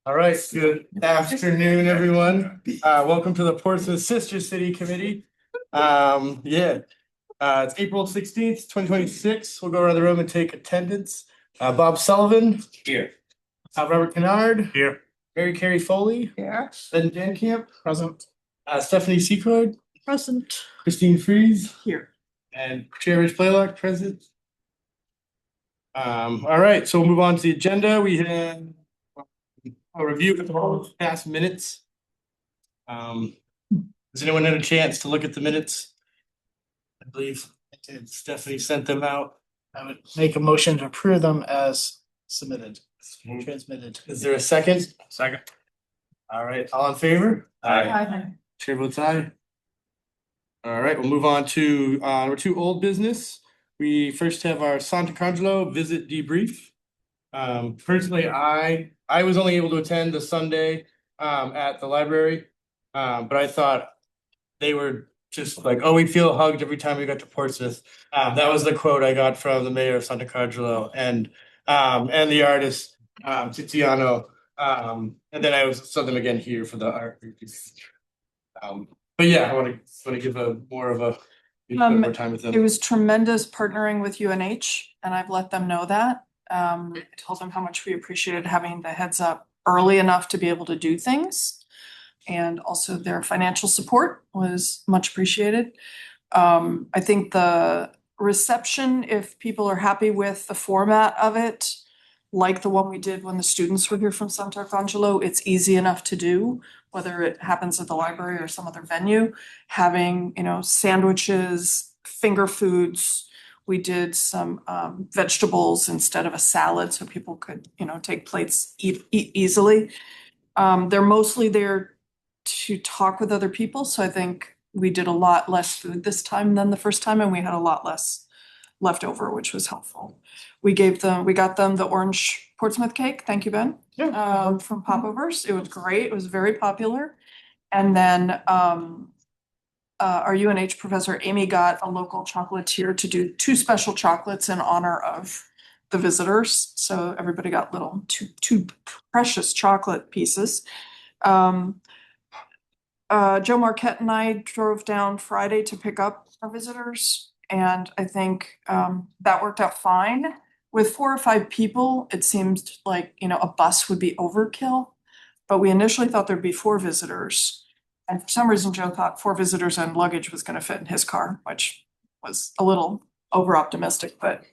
All right, good afternoon, everyone. Welcome to the Portsmouth Sister City Committee. It's April 16th, 2026. We'll go around the room and take attendance. Bob Sullivan. Here. Robert Kennard. Here. Mary Carey Foley. Here. Ben Jancamp. Present. Stephanie Secord. Present. Christine Freeze. Here. And Chair Rich Blaylock, present. All right, so we'll move on to the agenda. We have a review of all past minutes. Has anyone had a chance to look at the minutes? I believe Stephanie sent them out. I would make a motion to approve them as submitted, transmitted. Is there a second? Second. All right, all in favor? Aye. Chair votes aye. All right, we'll move on to number 2, old business. We first have our Santa Cangelo visit debrief. Personally, I was only able to attend the Sunday at the library, but I thought they were just like, oh, we feel hugged every time we got to Portsmouth. That was the quote I got from the mayor of Santa Cangelo and the artist Tiziano. And then I saw them again here for the art. But yeah, I want to give more time with them. It was tremendous partnering with UNH, and I've let them know that. I told them how much we appreciated having the heads up early enough to be able to do things. And also their financial support was much appreciated. I think the reception, if people are happy with the format of it, like the one we did when the students were here from Santa Cangelo, it's easy enough to do, whether it happens at the library or some other venue. Having, sandwiches, finger foods. We did some vegetables instead of a salad so people could, take plates, eat easily. They're mostly there to talk with other people. So I think we did a lot less food this time than the first time, and we had a lot less left over, which was helpful. We got them the orange Portsmouth cake. Thank you, Ben. Yeah. From Popovers. It was great. It was very popular. And then our UNH professor, Amy, got a local chocolatier to do 2 special chocolates in honor of the visitors. So everybody got little two precious chocolate pieces. Joe Marquette and I drove down Friday to pick up our visitors. And I think that worked out fine. With 4 or 5 people, it seemed like, a bus would be overkill. But we initially thought there'd be 4 visitors. And for some reason, Joe thought 4 visitors and luggage was going to fit in his car, which was a little over optimistic. But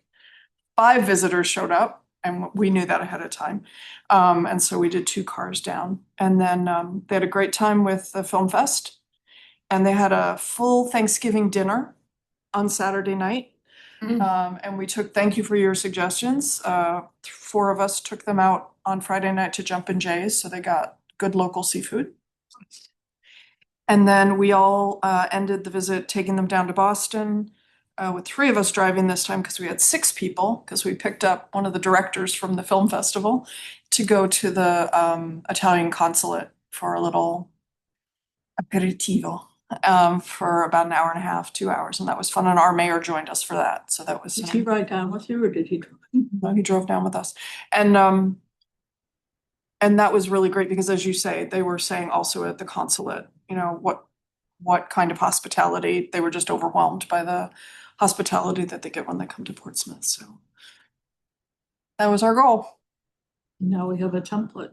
5 visitors showed up, and we knew that ahead of time. And so we did 2 cars down. And then they had a great time with the Film Fest. And they had a full Thanksgiving dinner on Saturday night. And we thank you for your suggestions. 4 of us took them out on Friday night to Jumpin' Jays, so they got good local seafood. And then we all ended the visit taking them down to Boston, with 3 of us driving this time because we had 6 people, because we picked up one of the directors from the film festival to go to the Italian consulate for a little aperitivo. For about an hour and a half, 2 hours, and that was fun. And our mayor joined us for that. So that was. Did he ride down with you, or did he drive? No, he drove down with us. And that was really great because, as you say, they were saying also at the consulate, what kind of hospitality. They were just overwhelmed by the hospitality that they get when they come to Portsmouth. So that was our goal. Now we have a template.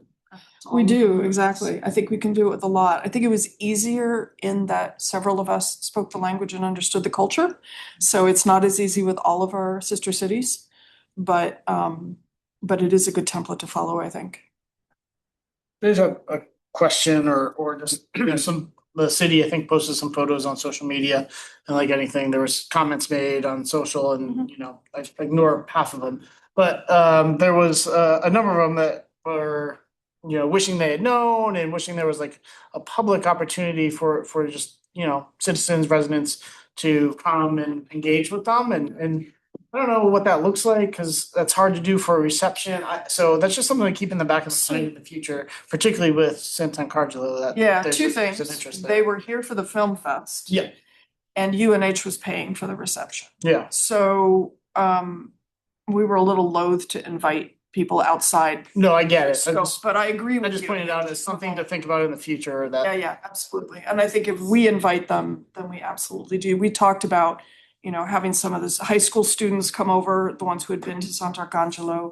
We do, exactly. I think we can do it with a lot. I think it was easier in that several of us spoke the language and understood the culture. So it's not as easy with all of our sister cities, but it is a good template to follow, I think. There's a question or just the city, I think, posted some photos on social media, and like anything, there was comments made on social, and I ignore half of them. But there was a number of them that were wishing they had known and wishing there was like a public opportunity for just, citizens, residents to come and engage with them. And I don't know what that looks like because that's hard to do for a reception. So that's just something to keep in the back of the mind in the future, particularly with Santa Cangelo. Yeah, 2 things. They were here for the Film Fest. Yeah. And UNH was paying for the reception. Yeah. So we were a little loath to invite people outside No, I get it. scope, but I agree I with just you. pointed out as something to think about in the future Yeah, that, yeah, absolutely. And I think if we invite them, then we absolutely do. We talked about, having some of this high school students come over, the ones who had been to Sant'Arcangelo.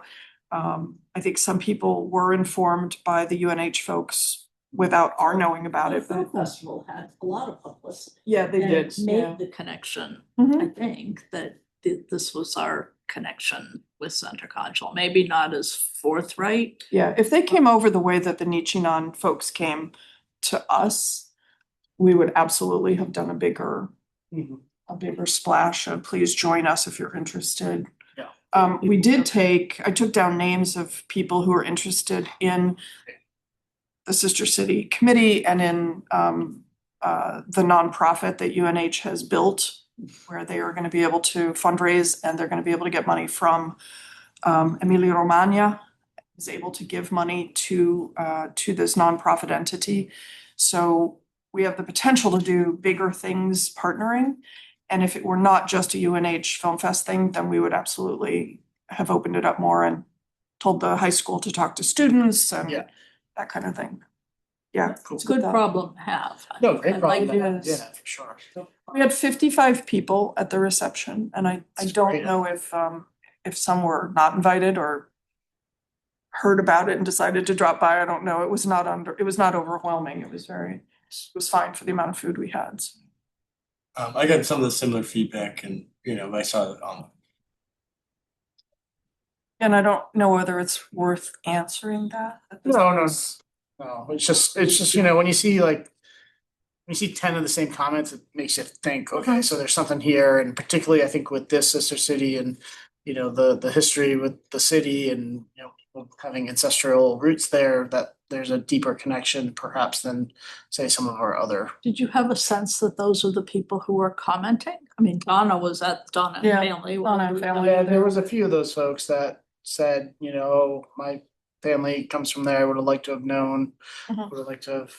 I think some people were informed by the UNH folks without our knowing about The it, film but festival had a lot of publicity. yeah, they and did. Yeah. Made the connection, Mhm. I think, that this was our connection with Sant'Arcangelo, maybe not as forthright. Yeah, if they came over the way that the Nichinon folks came to us, we would absolutely have done a bigger splash of please join us if you're interested. Yeah. I took down names of people who are interested in the Sister City Committee and in the nonprofit that UNH has built, where they are gonna be able to fundraise and they're gonna be able to get money from Emilia Romagna is able to give money to this nonprofit entity. So we have the potential to do bigger things partnering. And if it were not just a UNH Film Fest thing, then we would absolutely have opened it up more and told the high school to talk to students and Yeah. that kind of thing. Yeah. Cool. It's a good problem to have. No, great I problem. like it. Yes. Yeah, for sure. We had 55 people at the reception and I That's don't great. know if some were not invited or heard about it and decided to drop by. I don't know. It was not overwhelming. It was fine for the amount of food we had. So. I got some of the similar feedback and, I saw it on. And I don't know whether it's worth answering that. at this No, point. no, it's just, when you see when you see 10 of the same comments, it makes you think, okay, so there's something here, and particularly I think with this sister city and, the history with the city and, people having ancestral roots there, that there's a deeper connection perhaps than, say, some of our other. Did you have a sense that those are the people who were commenting? I mean, Donna was at Donna and Yeah, Family. Donna and Family. Yeah, there was a few of those folks that said, oh, my family comes from there, I would have liked to have known, Mhm. would have liked to have,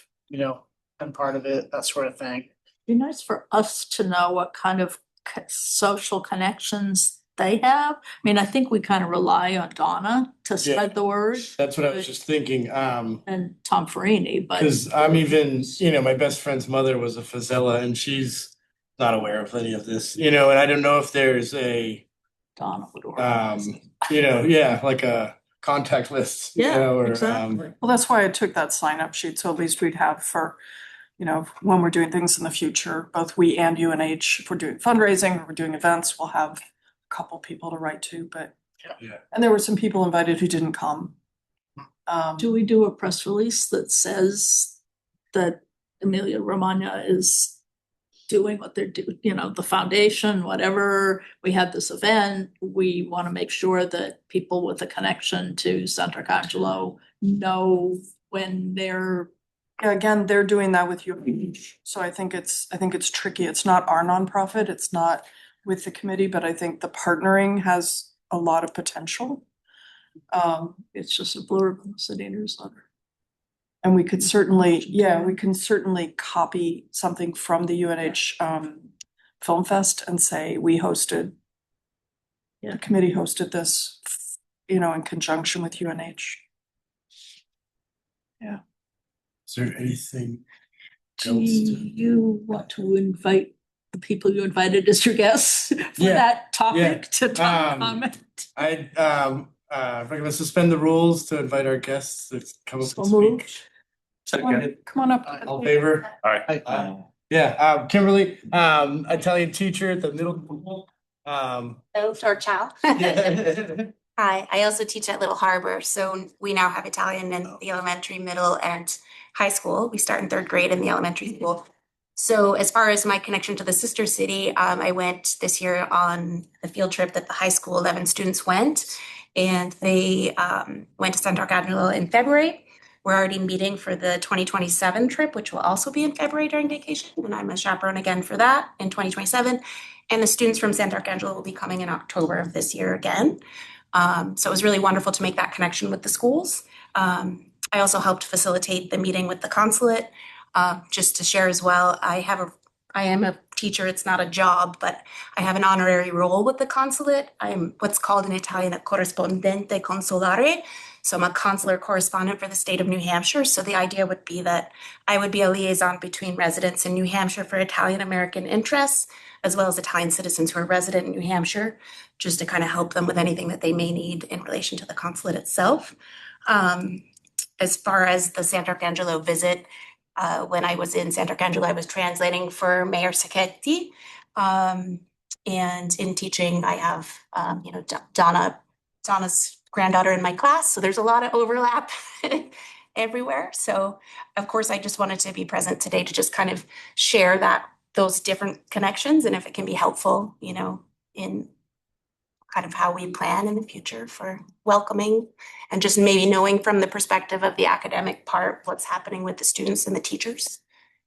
been part of it, that sort of thing. Be nice for us to know what kind of social connections they have. I mean, I think we kind of rely on Donna to spread the word That's what I was just thinking, and Tom Farini, but cause I'm even, my best friend's mother was a Fazella and she's not aware of any of this, and I don't know if there's a, Donna would organize it. like a contact list, Yeah, or, exactly. Well, that's why I took that sign up sheet. So at least we'd have for, when we're doing things in the future, both we and UNH, if we're doing fundraising or we're doing events, we'll have a couple people to write to, but. Yeah. And there were some people invited who didn't come. Do we do a press release that says that Emilia Romagna is doing what they're doing, the foundation, whatever, we had this event, we want to make sure that people with a connection to Sant'Arcangelo know when they're. Yeah, again, they're doing that with UNH. So I think it's tricky. It's not our nonprofit. It's not with the committee, but I think the partnering has a lot of potential. It's just a blurb in the city newsletter. And we can certainly copy something from the UNH Film Fest and say, we hosted. Yeah. The committee hosted this, in conjunction with UNH. is there anything Do else? you want to invite the people you invited as your guests for Yeah, that topic to Um, comment? I, if I'm gonna suspend the rules to invite our guests to come up So and speak. moved. Come on up. All in favor? Yeah, Kimberly, Italian teacher at the middle school. Hello, Torchow. Yeah. Hi, I also teach at Little Harbor, so we now have Italian in the elementary, middle, and high school. We start in third grade in the elementary school. So as far as my connection to the sister city, I went this year on the field trip that the high school 11 students went, and they went to Sant'Arcangelo in February. We're already meeting for the 2027 trip, which will also be in February during vacation, and I'm a chaperone again for that in 2027. And the students from Sant'Arcangelo will be coming in October of this year again. So it was really wonderful to make that connection with the schools. I also helped facilitate the meeting with the consulate, just to share as well. I am a teacher, it's not a job, but I have an honorary role with the consulate. I'm what's called in Italian a corrispondente consolare. So I'm a consular correspondent for the state of New Hampshire. So the idea would be that I would be a liaison between residents in New Hampshire for Italian American interests, as well as Italian citizens who are resident in New Hampshire, just to kind of help them with anything that they may need in relation to the consulate itself. As far as the Sant'Arcangelo visit, when I was in Sant'Arcangelo, I was translating for Mayor Sacchetti. And in teaching, I have, Donna's granddaughter in my class, so there's a lot of overlap everywhere. So of course, I just wanted to be present today to just kind of share those different connections, and if it can be helpful, in kind of how we plan in the future for welcoming and just maybe knowing from the perspective of the academic part, what's happening with the students and the teachers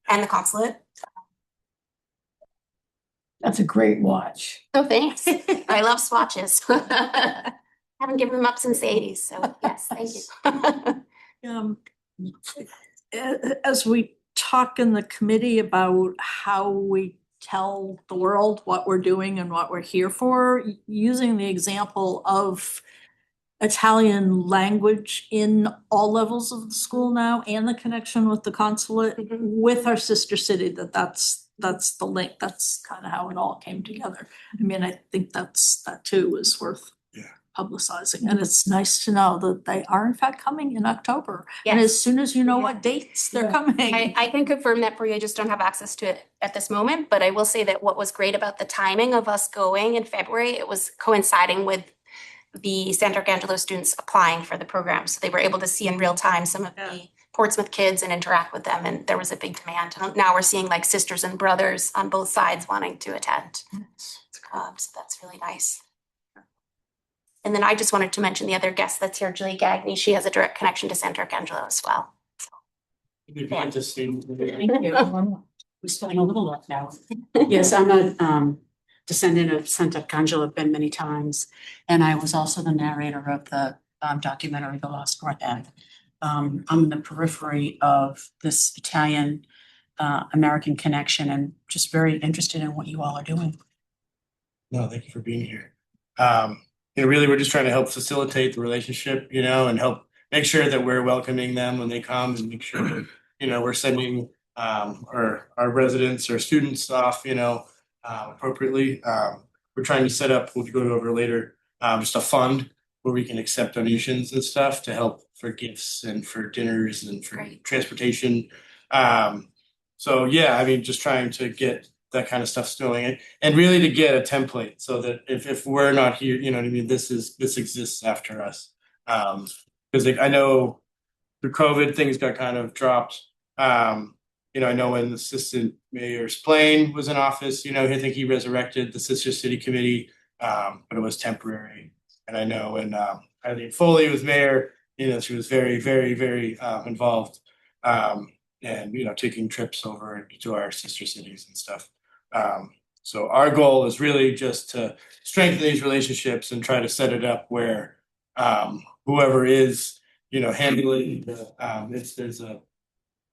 and the consulate. That's a great watch. Oh, thanks. I love swatches. Haven't given them up since the 80s, so yes, thank you. As we talk in the committee about how we tell the world what we're doing and what we're here for, using the example of Italian language in all levels of the school now and the connection with the consulate with our sister city, that's the link. That's kind of how it all came together. I mean, I think that too is worth publicizing, and it's nice to know that they are in fact coming in October. And as soon as you know what dates they're coming. I can confirm that for you. I just don't have access to it at this moment, but I will say that what was great about the timing of us going in February, it was coinciding with the Sant'Arcangelo students applying for the program. So they were able to see in real time some of the Portsmouth kids and interact with them, and there was a big demand. And now we're seeing like sisters and brothers on both sides wanting to attend. So that's really nice. And then I just wanted to mention the other guest that's here, Julie Gagny. She has a direct connection to Sant'Arcangelo as well. If you could just say- Thank you. We're spelling a little up now. Yes, I'm a descendant of Sant'Arcangelo, been many times, and I was also the narrator of the documentary The Lost North End. I'm in the periphery of this Italian American connection, and just very interested in what you all are doing. No, thank you for being here. Really, we're just trying to help facilitate the relationship, and help make sure that we're welcoming them when they come, and make sure that, we're sending our residents or students off, appropriately. We're trying to set up, we'll go over later, just a fund where we can accept donations and stuff to help for gifts and for dinners and for transportation. So yeah, I mean, just trying to get that kind of stuff going, and really to get a template so that if we're not here, you know what I mean, this exists after us. Because I know through COVID things got kind of dropped. I know when the assistant mayor's plane was in office, I think he resurrected the Sister City Committee, but it was temporary. And I know when Eileen Foley was mayor, she was very, very, very involved, and taking trips over to our sister cities and stuff. So our goal is really just to strengthen these relationships and try to set it up where whoever is, handling there's a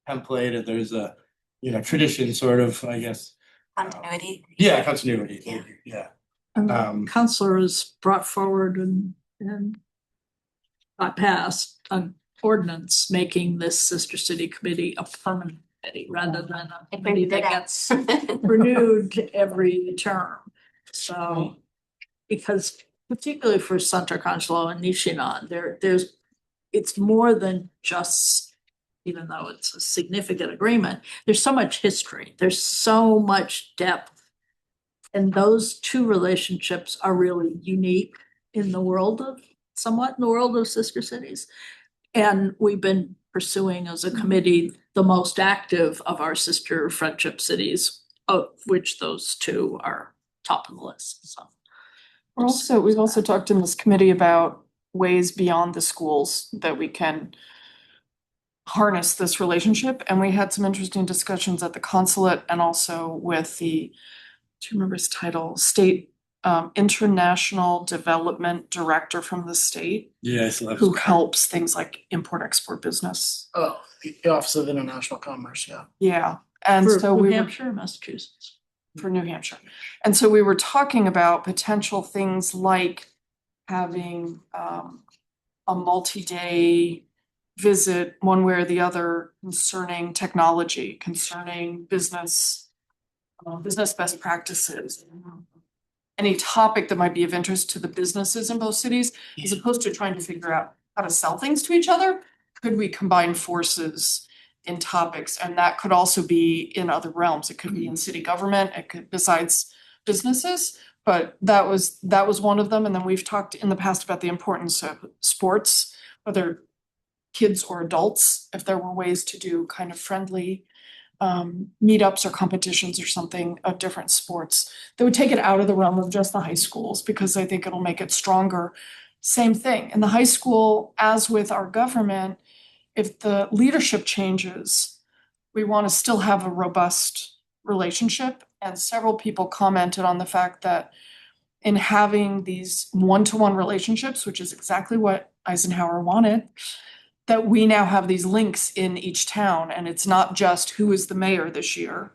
template and there's a tradition sort of, I guess. Continuity. Continuity. Yeah. Yeah. Counselor has brought forward and got passed an ordinance making this sister city committee a permanent committee rather than a committee that gets renewed every term. So, because particularly for Sant'Arcangelo and Nishinon, it's more than just, even though it's a significant agreement, there's so much history, there's so much depth. And those two relationships are really unique in the world of sister cities. And we've been pursuing as a committee the most active of our sister friendship cities, of which those two are top of the list. So We've also talked in this committee about ways beyond the schools that we can harness this relationship. And we had some interesting discussions at the consulate and also with do you remember his title? State International Development Director from the state. Yeah, I still have who helps things like import-export business. The Office of International Commerce, yeah. Yeah, and for so New we were, Hampshire or Massachusetts? for New Hampshire. And so we were talking about potential things like having a multi-day visit, one way or the other, concerning technology, concerning business best practices. Any topic that might be of interest to the businesses in both cities, as opposed to trying to figure out how to sell things to each other. Could we combine forces in topics? And that could also be in other realms. It could be in city government, it could, besides businesses. But that was one of them. And then we've talked in the past about the importance of sports, whether kids or adults, if there were ways to do kind of friendly meetups or competitions or something of different sports that would take it out of the realm of just the high schools, because I think it'll make it stronger. Same thing in the high school, as with our government, if the leadership changes, we want to still have a robust relationship. And several people commented on the fact that in having these one-to-one relationships, which is exactly what Eisenhower wanted, that we now have these links in each town, and it's not just who is the mayor this year,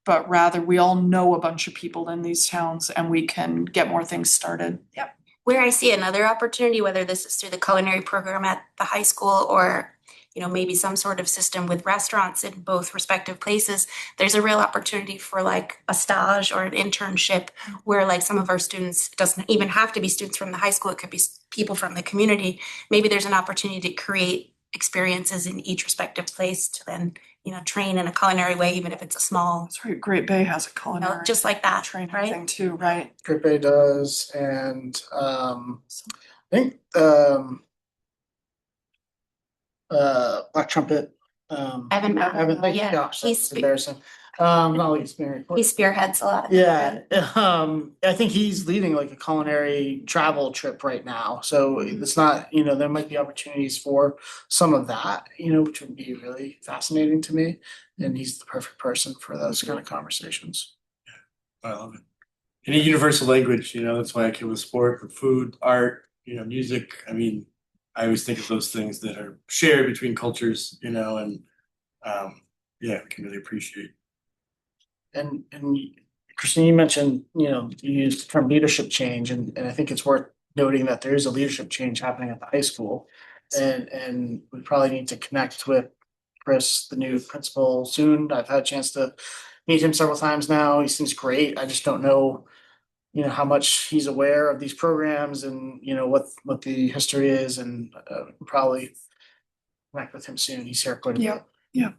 but rather we all know a bunch of people in these towns and we can get more things started. Yep. Where I see another opportunity, whether this is through the culinary program at the high school or, you know, maybe some sort of system with restaurants in both respective places, there's a real opportunity for like a stage or an internship where like some of our students, it doesn't even have to be students from the high school, it could be people from the community. Maybe there's an opportunity to create experiences in each respective place to then, you know, train in a culinary way, even if it's a small, That's right, Great Bay has a you know, culinary just like that, training right? thing too, right? Great Bay does, and I think Black Trumpet. Evan Mack, thank you, yeah, gosh, he's that's spe- embarrassing. Not like experience. He spearheads a lot of. Yeah, I think he's leading like a culinary travel trip right now, so it's not, you know, there might be opportunities for some of that, you know, which would be really fascinating to me. And he's the perfect person for those kind of conversations. I love it. Any universal language, you know, that's why I came with sport, with food, art, you know, music. I mean, I always think of those things that are shared between cultures, you know, and yeah, we can really appreciate. And Christine, you mentioned, you know, you used the term leadership change, and I think it's worth noting that there is a leadership change happening at the high school. And we probably need to connect with Chris, the new principal, soon. I've had a chance to meet him several times now. He seems great. I just don't know, you know, how much he's aware of these programs and, you know, what the history is, and probably connect with him soon. He's here quite a bit. Yeah.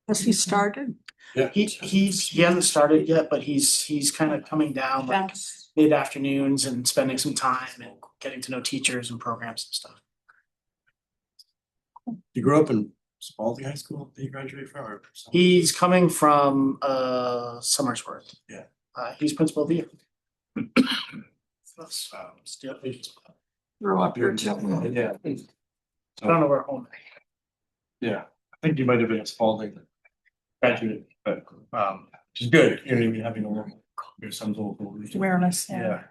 Has he started? Yeah. He hasn't started yet, but he's kind of coming down like mid afternoons and spending some time and getting to know teachers and programs and stuff. You grew up in Spalding High School that you graduated from, or something? He's coming from Somersworth. Yeah. He's principal of the year. Still. Grew up here too. Yeah. I don't know where home. Yeah, I think you might have been a Spalding graduate, but which is good, you know, even having a little, some local. Awareness, Yeah.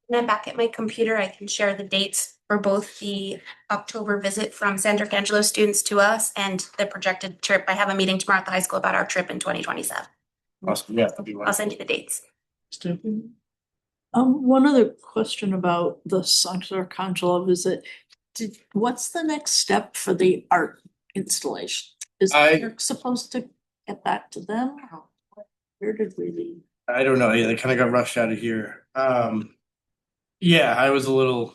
And I'm back at my computer, I can share the dates for both the October visit from Sandra Angelo students to us and the projected trip. I have a meeting tomorrow at the high school about our trip in 2027. Awesome, yeah, that'd be I'll wonderful. send you the dates. One other question about the Santa Conjola visit. What's the next step for the art installation? Is Eric supposed to get back to them? Or where did we leave? I don't know, yeah, they kind of got rushed out of here. Yeah, I was a little,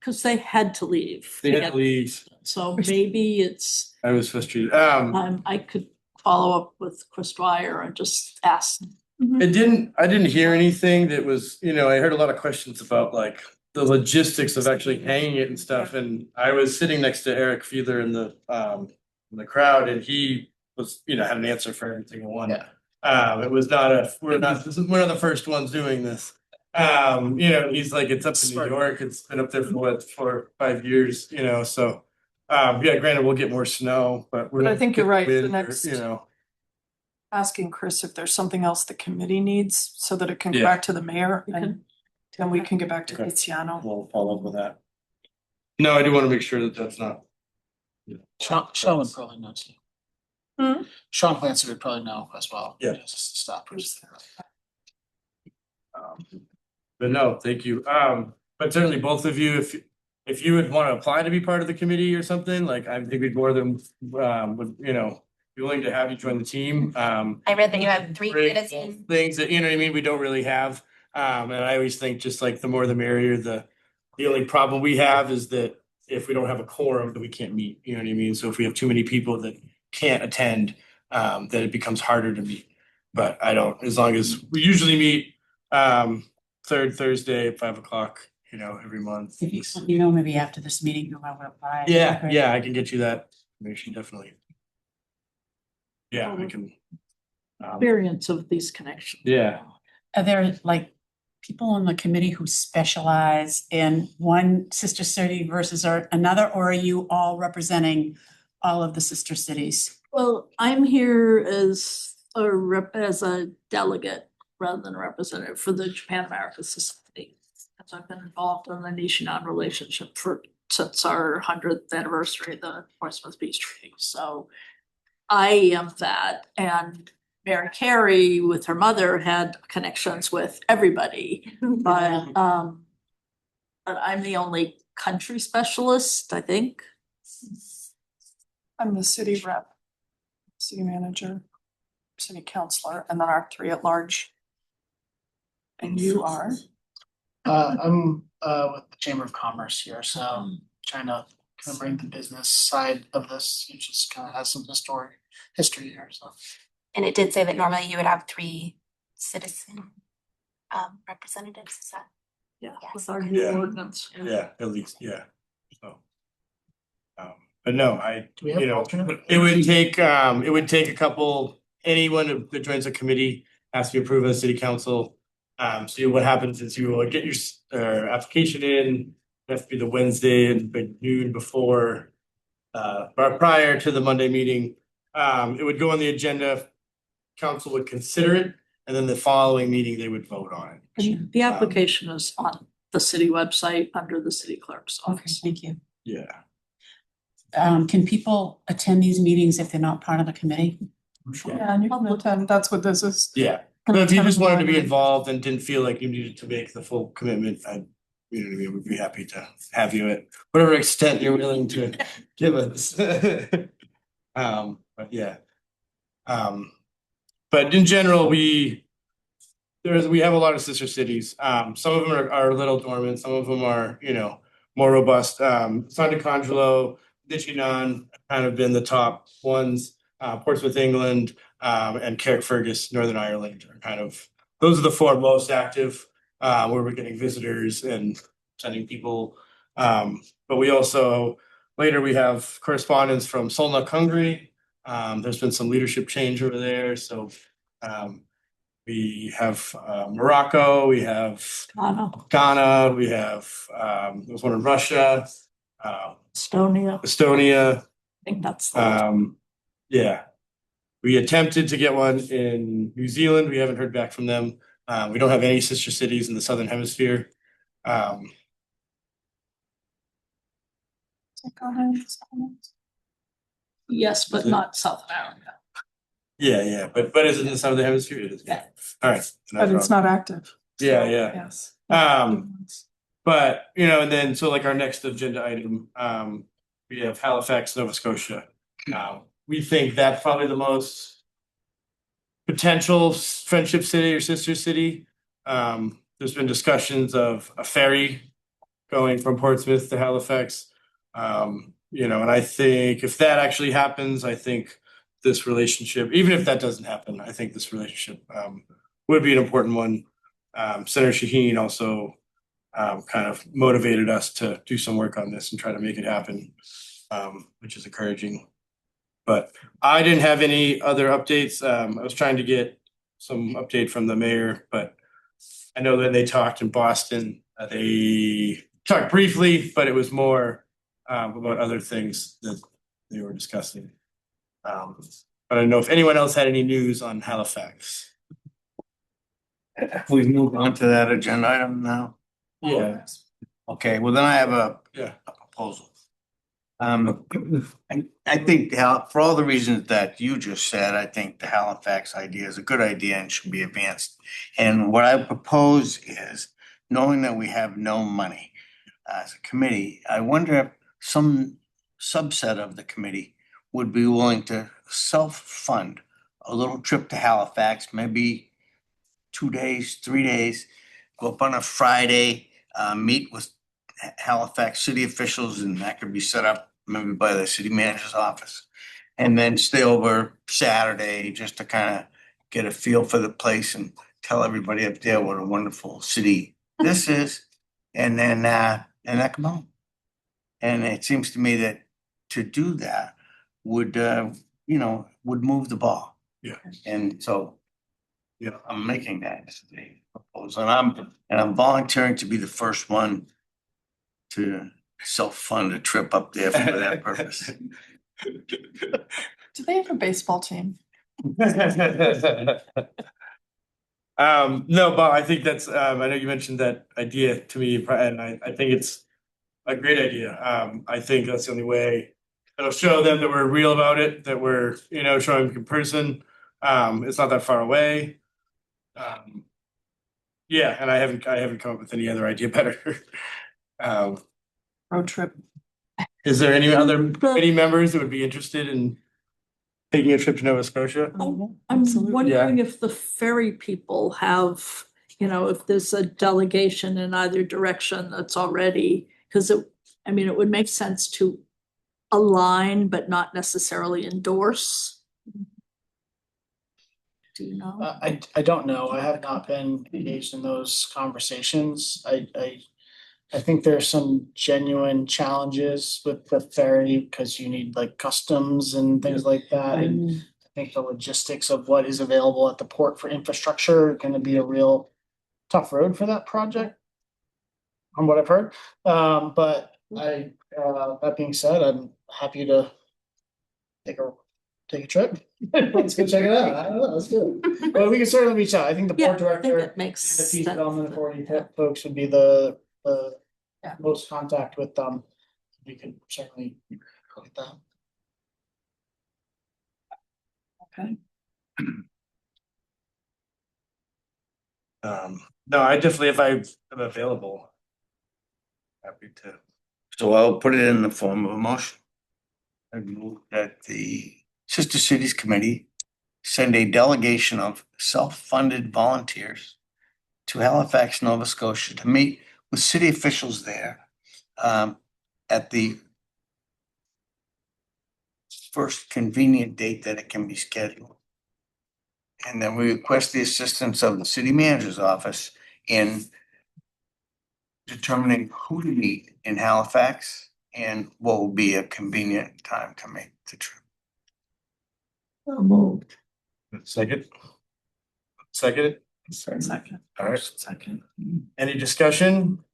Cause they had to leave. they had to leave, So maybe it's, I was frustrated. I could follow up with Chris Dwyer and just ask. I didn't hear anything that was, you know, I heard a lot of questions about like the logistics of actually hanging it and stuff, and I was sitting next to Eric Fiedler in the crowd, and he was, you know, had an answer for everything in one. Yeah. It was not we're not the first ones doing this. You know, he's like, it's up to New York, it's been up there for what, 4 or 5 years, you know, so. Yeah, granted, we'll get more snow, but we're. But I not think you're getting right, the wind or, next- You know, Asking Chris if there's something else the committee needs so that it can go Yeah. back to the mayor Okay. and then we can get back to Okay. Tiziano. we'll follow up with that. No, I do want to make sure that that's not. Sean probably knows. Sean Clancy would probably know as well. Yeah. Just stop. But no, thank you. But certainly both of you, if you would want to apply to be part of the committee or something, like I think we'd more than would, you know, be willing to have you join the team. I read that you have 3 Great citizens. things that, you know what I mean, we don't really have. And I always think just like the more the merrier, the only problem we have is that if we don't have a quorum, that we can't meet, you know what I mean? So if we have too many people that can't attend, then it becomes harder to meet. But I don't, as long as we usually meet third Thursday at 5 o'clock, you know, every month. If you know, maybe after this meeting, who I would apply. Yeah, yeah, I can get you that information, definitely. Yeah, I can. Experience of these connections. Yeah. Are there like people on the committee who specialize in one sister city versus another, or are you all representing all of the sister cities? Well, I'm here as as a delegate rather than a representative for the Japan America Society. As I've been involved in the Nishinan relationship since our 100th anniversary of the Portsmouth Beach Treaty. So I am that, and Mary Carey with her mother had connections with everybody, but I'm the only country specialist, I think. I'm the city rep, city manager, city councilor, and then our 3 at large. And you are? I'm with the Chamber of Commerce here, so trying to kind of bring the business side of this, which just kind of has some history here, so. And it did say that normally you would have 3 citizen representatives, is that? Yeah, Yes. with our new Yeah. ordinance. Yeah, at least, yeah. So. But no, Do we have you know, alternate? it would take a couple, anyone that joins a committee has to be approved by the city council. So what happens is you will get your application in, it has to be the Wednesday and by noon before prior to the Monday meeting. It would go on the agenda, council would consider it, and then the following meeting, they would vote on it. And the application is on the city website under the city clerk's Okay, office. thank you. Yeah. Can people attend these meetings if they're not part of the committee? Yeah, and you can attend, that's what this is. Yeah, but if you just wanted to be involved and didn't feel like you needed to make the full commitment, you know what I mean, we'd be happy to have you at whatever extent you're willing to give us. But yeah. But in general, we have a lot of sister cities. Some of them are a little dormant, some of them are, you know, more robust. Sant'Angelo, Nichinan kind of been the top ones. Portsmouth, England, and Carrickfergus, Northern Ireland are kind of, those are the 4 most active, where we're getting visitors and sending people. But we also, later we have correspondence from Solna, Hungary. There's been some leadership change over there, so we have Morocco, we have Ghana, we have there's one in Russia, Estonia, Estonia. I think that's the Yeah. We attempted to get one in New Zealand. We haven't heard back from them. We don't have any sister cities in the Southern Hemisphere. yes, but not South America. Yeah, but is it in the Southern Hemisphere? It is. Yeah. All right. no But it's problem. not active. Yeah, yeah. Yes. But, you know, and then, so like our next agenda item, we have Halifax, Nova Scotia. We think that's probably the most potential friendship city or sister city. There's been discussions of a ferry going from Portsmouth to Halifax. You know, and I think if that actually happens, I think this relationship, even if that doesn't happen, I think this relationship would be an important one. Senator Shaheen also kind of motivated us to do some work on this and try to make it happen, which is encouraging. But I didn't have any other updates. I was trying to get some update from the mayor, but I know that they talked in Boston. They talked briefly, but it was more about other things that they were discussing. But I don't know if anyone else had any news on Halifax. We've moved on to that agenda item now. Yeah. Okay, well then I have Yeah. a proposal. I think for all the reasons that you just said, I think the Halifax idea is a good idea and should be advanced. And what I propose is, knowing that we have no money as a committee, I wonder if some subset of the committee would be willing to self-fund a little trip to Halifax, maybe 2 days, 3 days, go up on a Friday, meet with Halifax city officials, and that could be set up maybe by the city manager's office. And then stay over Saturday just to kind of get a feel for the place and tell everybody up there what a wonderful city this is. And then come home. And it seems to me that to do that would, would move the ball. Yeah. And so, I'm making that as a proposal, and I'm volunteering to be the first one to self-fund a trip up there for that purpose. Do they have a baseball team? No, Bob, I think that's, I know you mentioned that idea to me, and I think it's a great idea. I think that's the only way it'll show them that we're real about it, that we're, showing in person. It's not that far away. Yeah, and I haven't come up with any other idea better. Road trip. Is there any other committee members that would be interested in taking a trip to Nova Scotia? I'm Absolutely. wondering if the ferry people have, if there's a delegation in either direction that's already, because it would make sense to align but not necessarily endorse. Do you know? I don't know. I have not been engaged in those conversations. I think there's some genuine challenges with the ferry because you need like customs and things like that. And I think the logistics of what is available at the port for infrastructure are gonna be a real tough road for that project. From what I've heard, but that being said, I'm happy to take a trip. Let's go check it out. I don't know, let's do it. Well, we can certainly reach out. I think the Yeah, board I think director it makes and the Peace sense. Development Authority folks would be the Yeah. most contact with them. We could certainly look at that. Okay. No, I definitely, if I'm available. Happy to. So I'll put it in the form of a motion. I move that the Sister Cities Committee send a delegation of self-funded volunteers to Halifax, Nova Scotia to meet with city officials there at the first convenient date that it can be scheduled. And then we request the assistance of the city manager's office in determining who to meet in Halifax and what will be a convenient time to make the trip. Moved. Second? Second? Second. All right, second. Any discussion?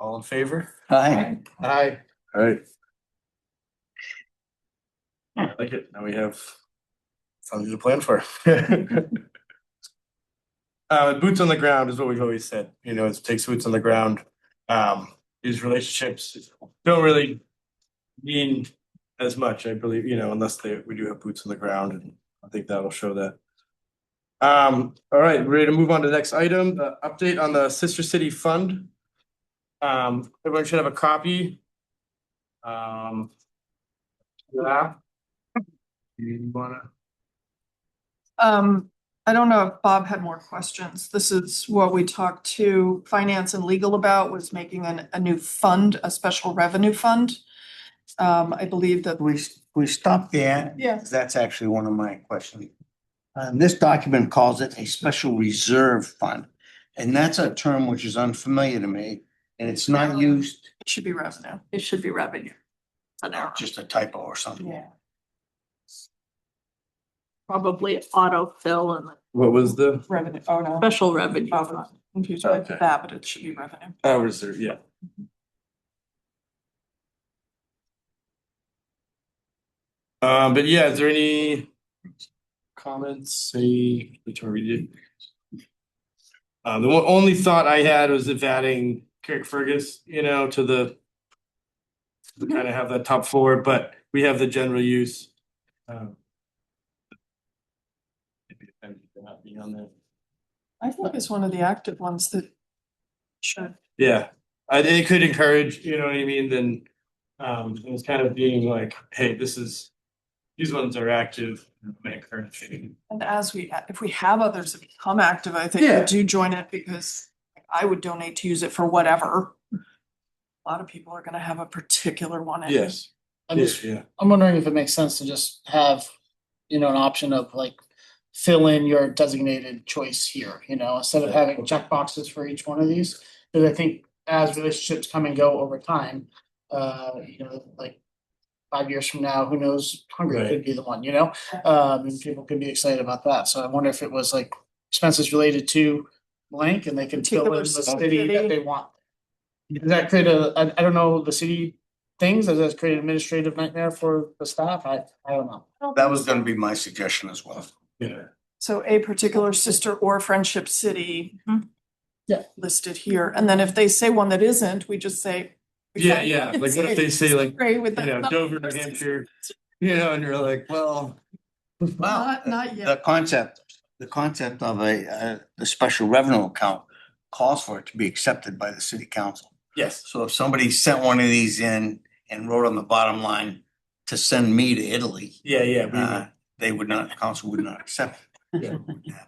All in favor? Hi. Aye. All right. I like it. Now we have something to plan for. Boots on the ground is what we've always said, it takes boots on the ground. These relationships don't really mean as much, I believe, unless we do have boots on the ground, and I think that'll show that. All right, ready to move on to the next item, the update on the Sister City Fund. Everyone should have a copy. Yeah. You wanna? I don't know if Bob had more questions. This is what we talked to finance and legal about, was making a new fund, a special revenue fund. I believe that. We stop there. Yeah. That's actually one of my questions. This document calls it a special reserve fund, and that's a term which is unfamiliar to me, and it's not used, It should be revenue. It should be revenue. An error. just a typo or something. Yeah. Probably autofill and What was the? Revenue, oh no. special revenue. I was confused with Okay. that, but it should be revenue. Reserve, yeah. But yeah, is there any comments, which one we did? The only thought I had was if adding Carrick Fergus, to the We kind of have that top floor, but we have the general use. Maybe offended to not be on there. I think it's one of the active ones that should. Yeah, it could encourage, you know what I mean, then, it's kind of being like, hey, these ones are active, may encourage it. And if we have others that become active, I think Yeah. we do join it because I would donate to use it for whatever. A lot of people are gonna have a particular one. Yes, I'm just, yeah, I'm wondering if it makes sense to just have, an option of like fill in your designated choice here, instead of having check boxes for each one of these. Cause I think as relationships come and go over time, like 5 years from now, who knows, Hungary Right. could be the one, and people could be excited about that. So I wonder if it was like expenses related to blank and they can fill in Particular the city that city. they want. Does that create I don't know, the city things, does that create an administrative nightmare for the staff? I don't know. That was gonna be my suggestion as well. yeah. So a particular sister or friendship city. Mhm. Yeah. Listed here, and then if they say one that isn't, we just say. Yeah, yeah, like what if they say like, Great with you know, that. Dover, New Hampshire, and you're like, well, Well, Not the yet. concept of the special revenue account calls for it to be accepted by the city council. yes, So if somebody sent one of these in and wrote on the bottom line to send me to Italy, yeah, they would not, council would not accept it. Yeah.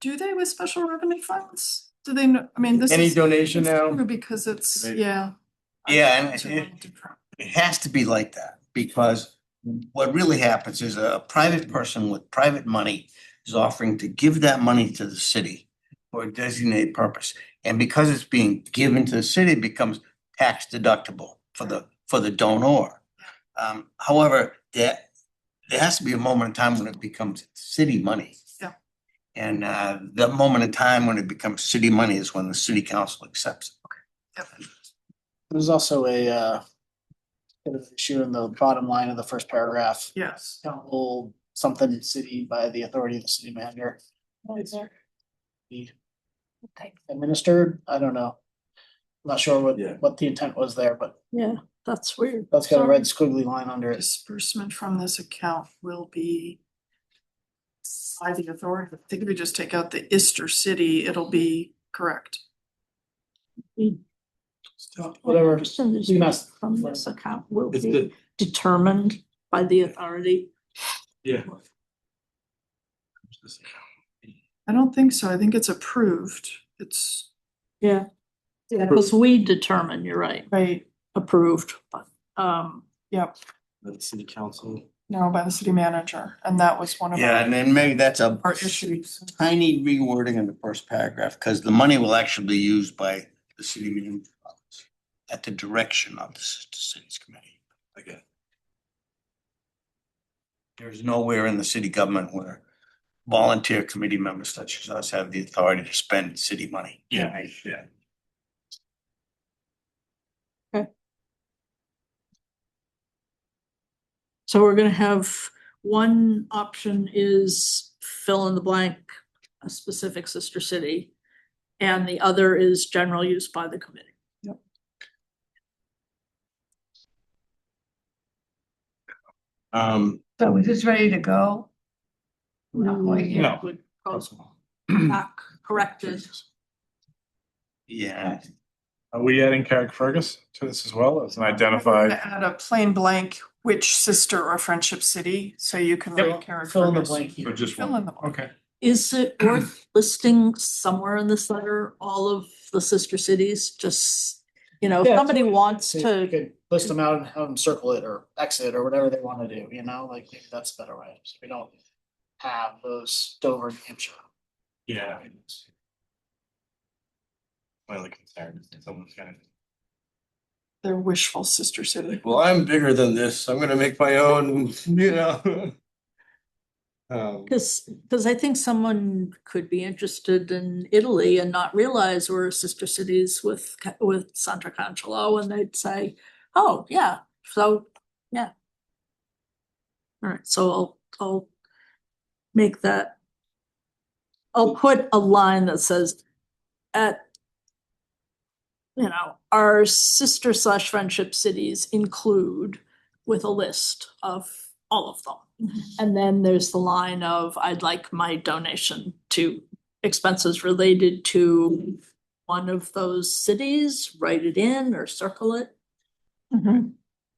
Do they with special revenue funds? Do they know, I mean, this Any is. donation it's now? true Because it's, Right. yeah. Yeah, and It's a it- little different. It has to be like that, because what really happens is a private person with private money is offering to give that money to the city for a designated purpose. And because it's being given to the city, it becomes tax deductible for the donor. However, there has to be a moment in time when it becomes city money. Yeah. And the moment in time when it becomes city money is when the city council accepts it. Yep. There's also a bit of issue in the bottom line of the first paragraph. Yes. Council something city by the authority of the city manager. Be administered, I don't know. I'm not sure Yeah. what the intent was there, but Yeah, that's weird. that's got a Sorry. red squiggly line under it. Disbursement from this account will be. By the authority, I think if we just take out the Ister City, it'll be correct. Whatever. Percentage We must- from this account will it's be the, determined by the authority. yeah. I don't think so. I think it's approved. It's Yeah. Because we determine, you're right, right, approved, but, yep, The city council. no, by the city manager, and that was one of Yeah, and then maybe that's a our issues. tiny rewording in the first paragraph, because the money will actually be used by the city manager's office at the direction of the city's committee. Again. There's nowhere in the city government where volunteer committee members such as us have the authority to spend city money. Yeah. so we're gonna have, one option is fill in the blank, a specific sister city. And the other is general use by the committee. So is this ready to go? No. No. Not corrected. Yeah, Are we adding Carrickfergus to this as well as an We're identified? gonna add a plain blank, which sister or friendship city, so you can write character. Fill in the blank So here. just Fill one, in the blank. okay. Is it worth listing somewhere in this letter, all of the sister cities, just, if Yeah, somebody so wants So you to, could list them out and have them circle it or exit or whatever they wanna do, like maybe that's a better way, so we don't have those Dover, New Hampshire. Yeah. My only concern is that someone's gonna. Their wishful sister city. Well, I'm bigger than this. I'm gonna make my own, because I think someone could be interested in Italy and not realize we're sister cities with Sant'Angelo, and they'd say, oh, yeah, so, yeah. All right, so I'll make that. I'll put a line that says at you know, our sister slash friendship cities include with a list of all of them. And then there's the line of, I'd like my donation to expenses related to one of those cities, write it in or circle it.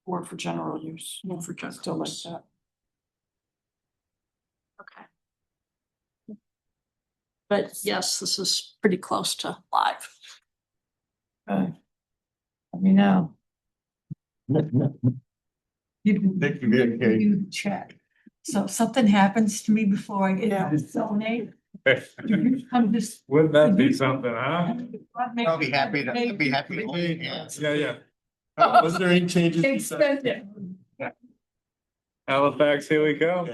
Or for general use. Or for general Still like use. that. Okay. But yes, this is pretty close to live. Let me know. You can, Thank you, very good. you check. So if something happens to me before I get Yeah. donate, I'm just. Wouldn't that be something, huh? I'll be happy to, I'll be happy to hold your hands. Yeah, yeah. Was there any changes? Extend it. Halifax, here we go.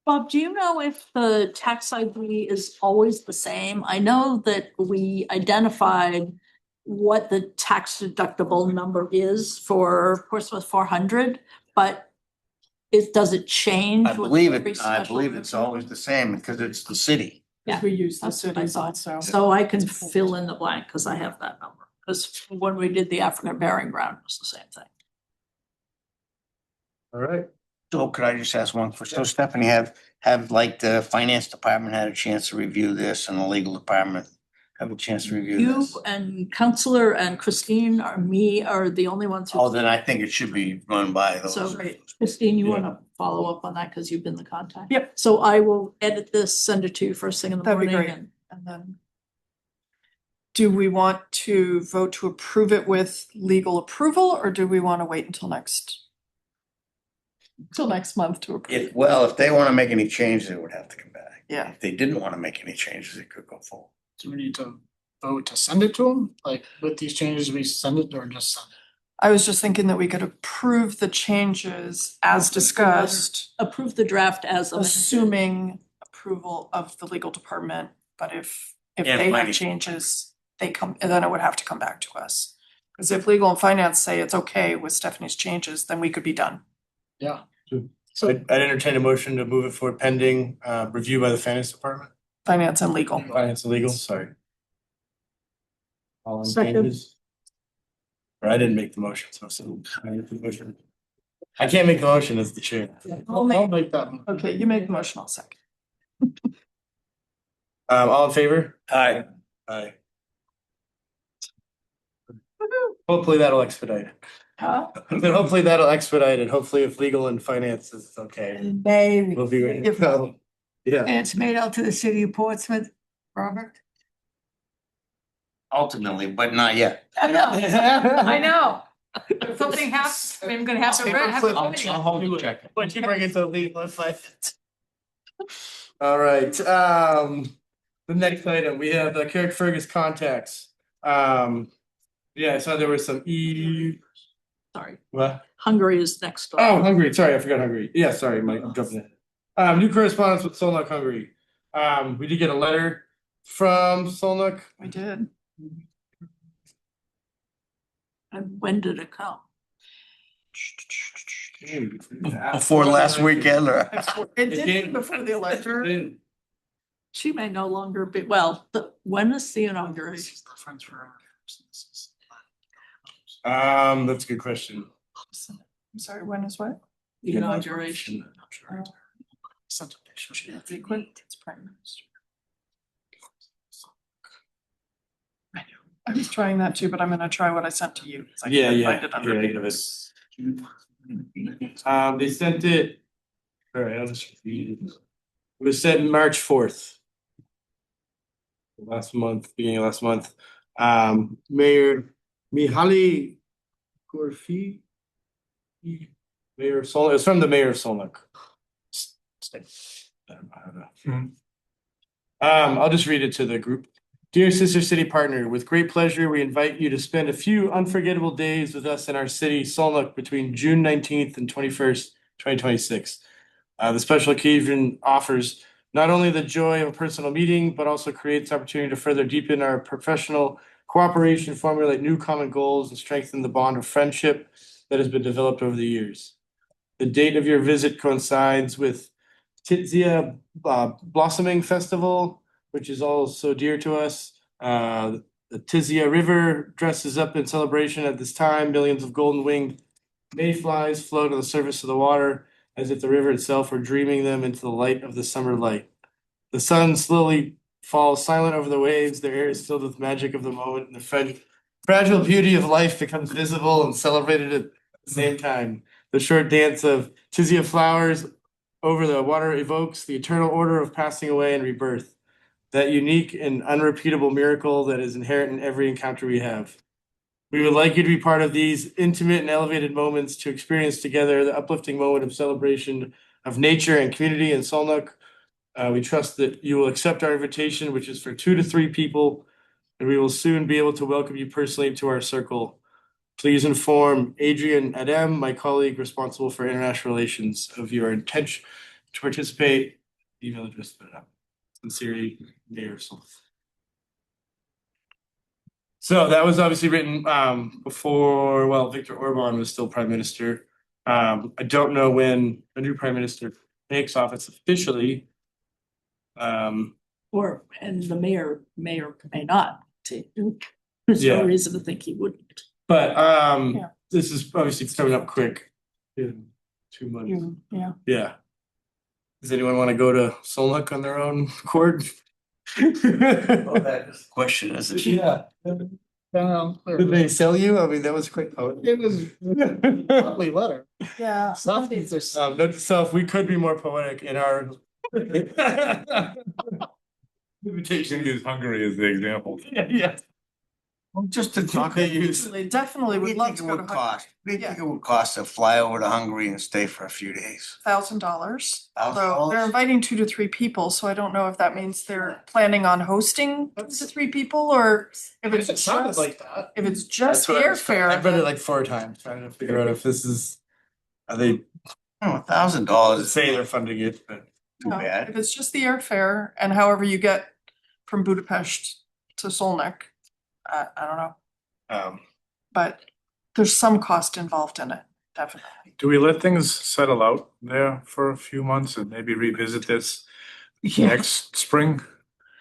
Bob, do you know if the tax ID is always the same? I know that we identified what the tax deductible number is for Portsmouth 400, but does it change? I with believe every it, I special believe it's review? always the same because it's the city. Yeah, We use the that's what I cities thought. also. So I can fill in the blank because I have that number. Because when we did the African Bearing Ground, it was the same thing. All right. So could I just ask one for, so Stephanie, have like the finance department had a chance to review this and the legal department have a chance to review You this? and Counselor and Christine are the only ones who. Oh, then I think it should be run by those. So, Christine, you Yeah. wanna follow up on that because you've been the contact? Yep. So I will edit this, send it to you first thing in the That'd be morning great. and. And then. Do we want to vote to approve it with legal approval, or do we want to wait until next? Till next month to approve? If, well, if they want to make any changes, they would have to come back. Yeah. If they didn't want to make any changes, it could go forward. Do we need to vote to send it to them? Like with these changes, we send it or just send it? I was just thinking that we could approve the changes as discussed, Approve the draft as amended. assuming approval of the legal department, but if And they have finance. changes, they come, and then it would have to come back to us. Because if legal and finance say it's okay with Stephanie's changes, then we could be done. Yeah. So I'd entertain a motion to move it forward pending review by the finance department, Finance and legal. finance and legal, sorry. All in Second. changes? Or I didn't make the motion, so I make the motion. I can't make the motion as the chair. I'll make that. one. Okay, you make the motion, I'll second. All in favor? Aye. Aye. Hopefully that'll expedite it. Huh? Then hopefully that'll expedite it. Hopefully if legal and finance is okay, Maybe. we'll be ready. If- Yeah. And it's made out to the city of Portsmouth, Robert? Ultimately, but not yet. I know, I know. If something happens, I'm gonna have to. hold you check. Once you bring it to legal and finance. All right, the next item, we have the Carrickfergus contacts. Yeah, I saw there was some Sorry, what? Hungary is next door. Oh, Hungary, sorry, I forgot Hungary. Yeah, sorry, Mike, I'm jumping in. New correspondence with Solnock Hungary. We did get a letter from Solnock. We did. And when did it come? Before last weekend or? It did before the election. She may no longer be, well, when is the inauguration? Friends for. That's a good question. I'm sorry, when is what? The inauguration. Sent a picture. Frequent, it's prime minister. I was trying that too, but I'm gonna try what I sent to you. 'cause I Yeah, couldn't yeah, find it under yeah, papers. They sent it. All right, I'll just read it. It was sent March 4th. Last month, beginning of last month. Mayor Mihaly Gorfi. Mayor of Solnock, it's from the mayor of Solnock. I don't know. I'll just read it to the group. Dear Sister City Partner, with great pleasure, we invite you to spend a few unforgettable days with us in our city, Solnock, between June 19th and 21st, 2026. The special occasion offers not only the joy of a personal meeting, but also creates opportunity to further deepen our professional cooperation, formulate new common goals, and strengthen the bond of friendship that has been developed over the years. The date of your visit coincides with Tizia Blossoming Festival, which is all so dear to us. The The Tizia River dresses up in celebration at this time. Millions of golden winged mayflies float on the surface of the water as if the river itself were dreaming them into the light of the summer light. The sun slowly falls silent over the waves. The air is filled with magic of the moment, and the fragile beauty of life becomes visible and celebrated at the same time. The short dance of Tizia flowers over the water evokes the eternal order of passing away and rebirth, that unique and unrepeatable miracle that is inherent in every encounter we have. We would like you to be part of these intimate and elevated moments, to experience together the uplifting moment of celebration of nature and community in Solnock. We trust that you will accept our invitation, which is for 2 to 3 people, and we will soon be able to welcome you personally to our circle. Please inform Adrian Adem, my colleague responsible for international relations, of your intention to participate. Email address, put it up. Sincerely, Mayor Sol. So that was obviously written before, well, Viktor Orban was still prime minister. I don't know when a new prime minister takes office officially. And the mayor may or may not take. There's Yeah. no reason to think he wouldn't. But Yeah. this is obviously coming up quick in 2 months. Yeah. Yeah. Does anyone want to go to Solnock on their own accord? Oh, that is the question, isn't it? Yeah. Did they sell you? I mean, that was quite poetic. It was a lovely letter. Yeah. Some of these are. Note to self, we could be more poetic in our. Invitation use Hungary as the example. Yeah. Well, just to talk. They use. They definitely What do would you love think to it go to would Hungary. cost? What do you think it would cost to fly over to Hungary and stay for a few days? $1,000. Although $1,000? they're inviting 2 to 3 people, so I don't know if that means they're planning on hosting 2 to 3 people, or if It it's sounded just, like that. if it's just I've airfare. read it like 4 times, trying to figure out if this is, are they $1,000 say they're funding it, but. too No, bad. if it's just the airfare and however you get from Budapest to Solnock, I don't know, but there's some cost involved in it, definitely. Do we let things settle out there for a few months and maybe revisit this Yeah. next spring?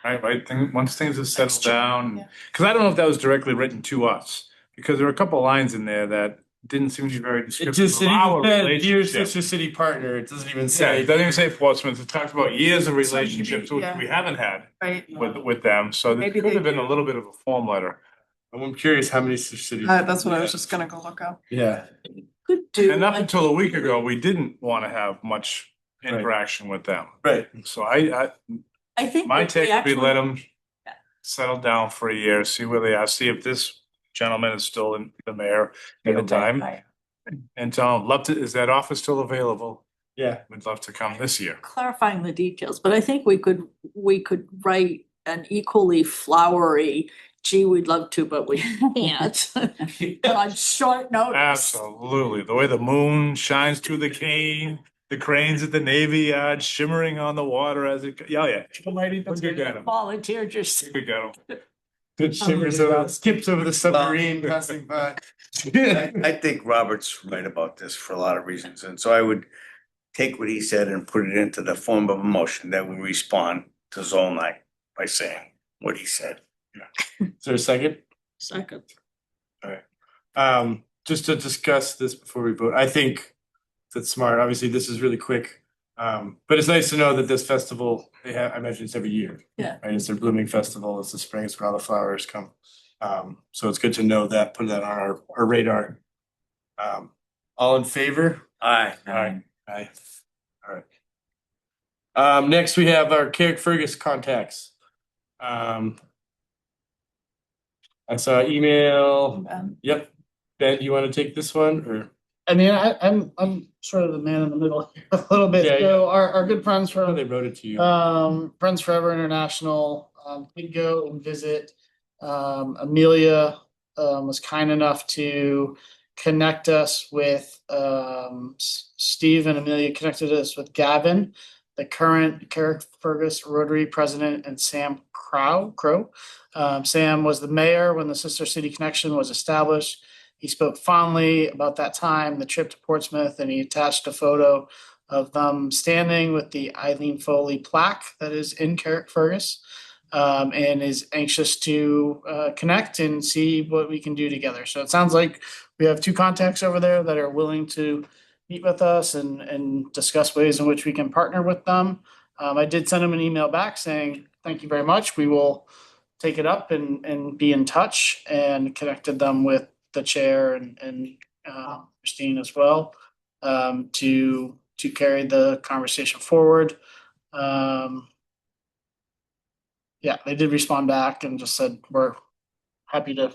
I think once things have settled Next year, down, yeah. because I don't know if that was directly written to us, because there were a couple of lines in there that didn't seem to be very It descriptive just, of it our even said, dear relationship. sister city partner, it doesn't even Yeah, say. it doesn't even say Portsmouth, it talks about years of So maybe, relationships, which yeah. we haven't had Right? with them, so there Maybe could they have been a do. little bit of a form letter. I'm curious how many sister cities. That's what I was just gonna go look up. Yeah, Could do. And up I until a think week we ago, could- we didn't want to have much Right. interaction with them. right. So I, I think. my that we take would be actually- let them Yeah. settle down for a year, see where they are, see if this gentleman is still in the mayor at the time. And tell him, love to, is that office still available? Yeah, We'd love to come this year. Clarifying the details, but I think we could write an equally flowery, gee, we'd love to, but we can't. On short notice. Absolutely. The way the moon shines through the cane, the cranes at the Navy Yard shimmering on the water as it, yeah. We could get him. Volunteer just. We could get him. good shimmers over, skips over the submarine passing by. I think Robert's right about this for a lot of reasons, and so I would take what he said and put it into the form of a motion that we respond to Zolnai by saying what he said. Is there a second? Second. Just to discuss this before we vote, I think that's smart. Obviously, this is really quick. But it's nice to know that this festival, they have, I imagine it's every year. Yeah. Right, it's their blooming festival, it's the spring, it's where all the flowers come. So it's good to know that, put that on our radar. All in favor? Aye. Aye. Aye. All right. Next we have our Carrickfergus contacts. I saw an email. Yep. Ben, you want to take this one or? I mean, I'm sort of the man in the middle here a little bit. Yeah, So our good friends Oh, from they wrote it to you. Friends Forever International did go and visit. Amelia was kind enough to connect us with Steve, and Amelia connected us with Gavin, the current Carrickfergus Rotary president, and Sam Crow. Sam was the mayor when the Sister City Connection was established. He spoke fondly about that time, the trip to Portsmouth, and he attached a photo of them standing with the Eileen Foley plaque that is in Carrickfergus. and is anxious to connect and see what we can do together. So it sounds like we have two contacts over there that are willing to meet with us and discuss ways in which we can partner with them. I did send them an email back saying, thank you very much. We will take it up and be in touch, and connected them with the chair and Christine as well, to carry the conversation forward. Yeah, they did respond back and just said, we're happy to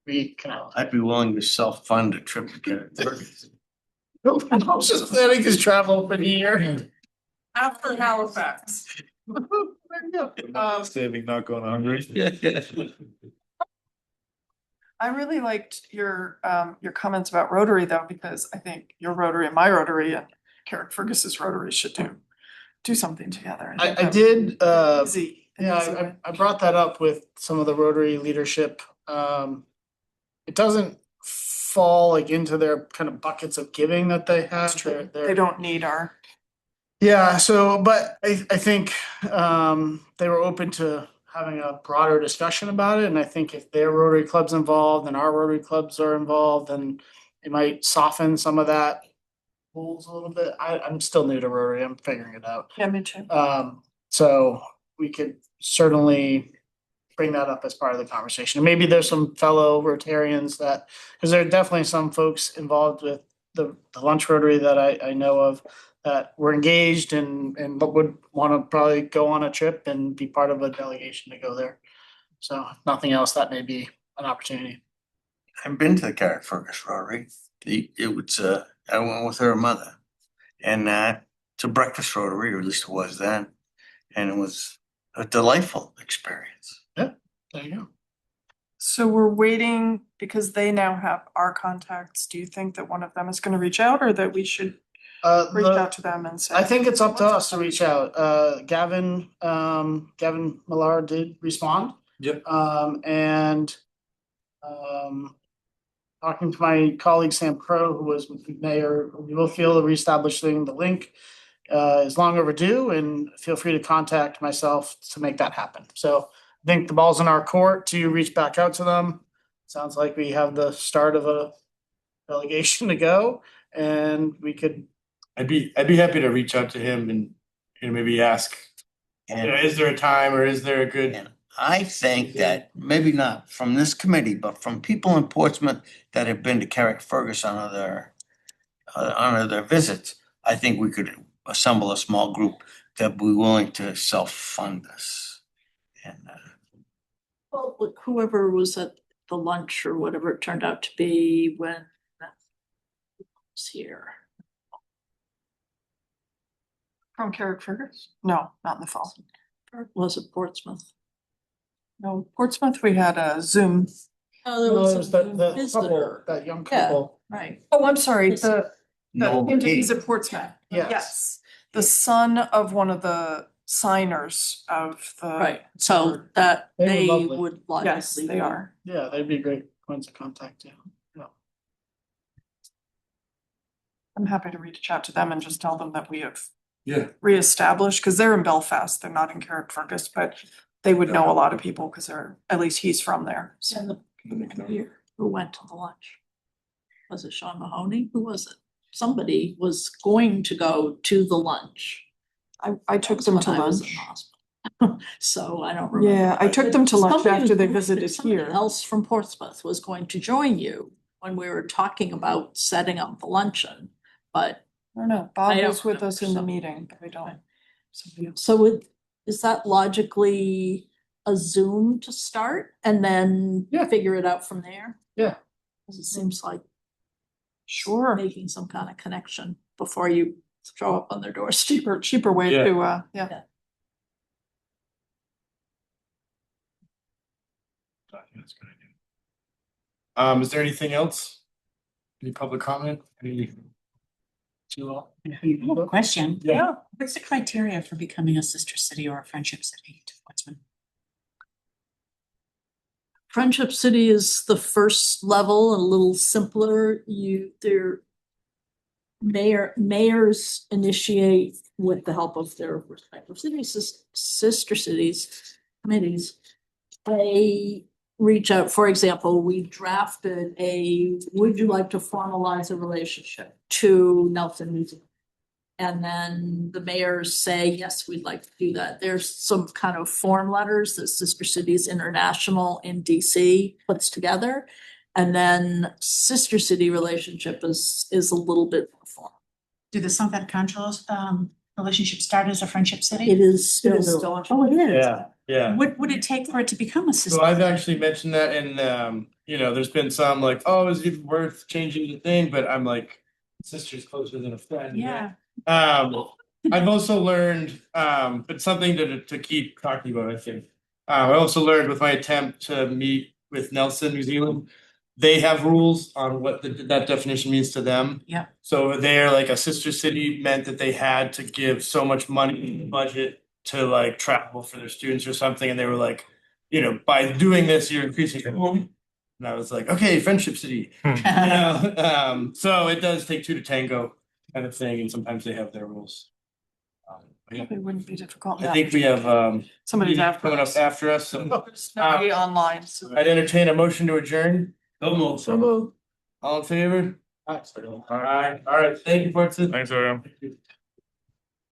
reconnect. I'd be willing to self-fund a trip to Carrickfergus. I was just planning his travel for the year. After Halifax. Saving, not going hungry. I really liked your comments about Rotary though, because I think your Rotary and my Rotary and Carrickfergus's Rotary should do something together. think I that did, would be easy. an easy yeah, way. I brought that up with some of the Rotary leadership. It doesn't fall like into their kind of buckets of giving that they have. That's true. They're- They don't need our, Yeah, so, but I think, they were open to having a broader discussion about it, and I think if their Rotary Club's involved and our Rotary Clubs are involved, then it might soften some of that rules a little bit. I'm still new to Rotary, I'm figuring it out. yeah, me too. So we could certainly bring that up as part of the conversation. And maybe there's some fellow Rotarians that, because there are definitely some folks involved with the lunch Rotary that I know of that were engaged and but would want to probably go on a trip and be part of a delegation to go there. So if nothing else, that may be an opportunity. I've been to the Carrickfergus Rotary. It was, I went with her mother. And it's a breakfast Rotary, or at least it was then. And it was a delightful experience. There you go. So we're waiting because they now have our contacts. Do you think that one of them is gonna reach out or that we should reach out to them and say? I think it's up to us to reach out. Gavin Millar did respond. Yep. And talking to my colleague Sam Crow, who was mayor, we will feel reestablishing the link is long overdue, and feel free to contact myself to make that happen. So I think the ball's in our court to reach back out to them. Sounds like we have the start of a delegation to go, and we could. I'd be happy to reach out to him and maybe ask, And is there a time or is there a good? And I think that maybe not from this committee, but from people in Portsmouth that have been to Carrickfergus on their visits, I think we could assemble a small group that would be willing to self-fund this. And Well, look, whoever was at the lunch or whatever it turned out to be when that was here. From Carrickfergus? No, not in the fall. Or was it Portsmouth? No, Portsmouth, we had a Zoom. Oh, there No, was it was a the couple, visitor, that young Yeah. couple. right. Oh, I'm sorry, Yes. the no, he's at Portsmouth. Yes. Yes, the son of one of the signers of the. Right, so that They were they lovely. would Yes, logically. they be- are. Yeah, they'd be great points of contact, yeah. I'm happy to reach out to them and just tell them that we have Yeah. reestablished, because they're in Belfast, they're not in Carrickfergus, but they would know a lot of people because they're, at least he's from there. So And the who went to the lunch? Was it Sean Mahoney? Who was it? Somebody was going to go to the lunch. I took them to When I was in lunch. the hospital. So I don't remember. Yeah, I took them to lunch Somebody after they was- visited somebody here. else from Portsmouth was going to join you when we were talking about setting up the luncheon, but I don't know, I Bob don't was with us in the remember, so- meeting, but I don't. Somebody else. is that logically a Zoom to start and then Yeah. figure it out from there? Yeah. 'Cause it seems like Sure, making some kind of connection before you show up on their doorstep. cheaper way Yeah. to, yeah. Yeah. That's a good idea. Is there anything else? Any public comment? Any? To all? I have a question. Yeah. What's the criteria for becoming a sister city or a friendship city to Portsmouth? Friendship City is the first level, a little simpler. Their mayors initiate with the help of their respective cities, sister cities, committees, they reach out, for example, we drafted would you like to formalize a relationship to Nelson Museum? And then the mayors say, yes, we'd like to do that. There's some kind of form letters that Sister Cities International in DC puts together. And then Sister City relationship is a little bit more formal. Do the Santa Congelo's relationship start as a friendship city? It is still. Oh, it is. Yeah. What would it take for it to become a sister? So I've actually mentioned that and there's been some like, oh, is it even worth changing the thing? But I'm like, sister's closer than a friend. Yeah. I've also learned, but something to keep talking about, I think. I also learned with my attempt to meet with Nelson, New Zealand, they have rules on what that definition means to them. Yeah. So they're like a sister city meant that they had to give so much money in the budget to like travel for their students or something. And they were like, by doing this, you're increasing your home. And I was like, okay, friendship city. So it does take two to tango kind of thing. And sometimes they have their rules. Yeah. It wouldn't be difficult. I think we have Somebody's after coming up us. after us. So There's nobody online, so. I'd entertain a motion to adjourn. So moved. All in favor? All right. Thank you, Portsmouth. Thanks, everyone.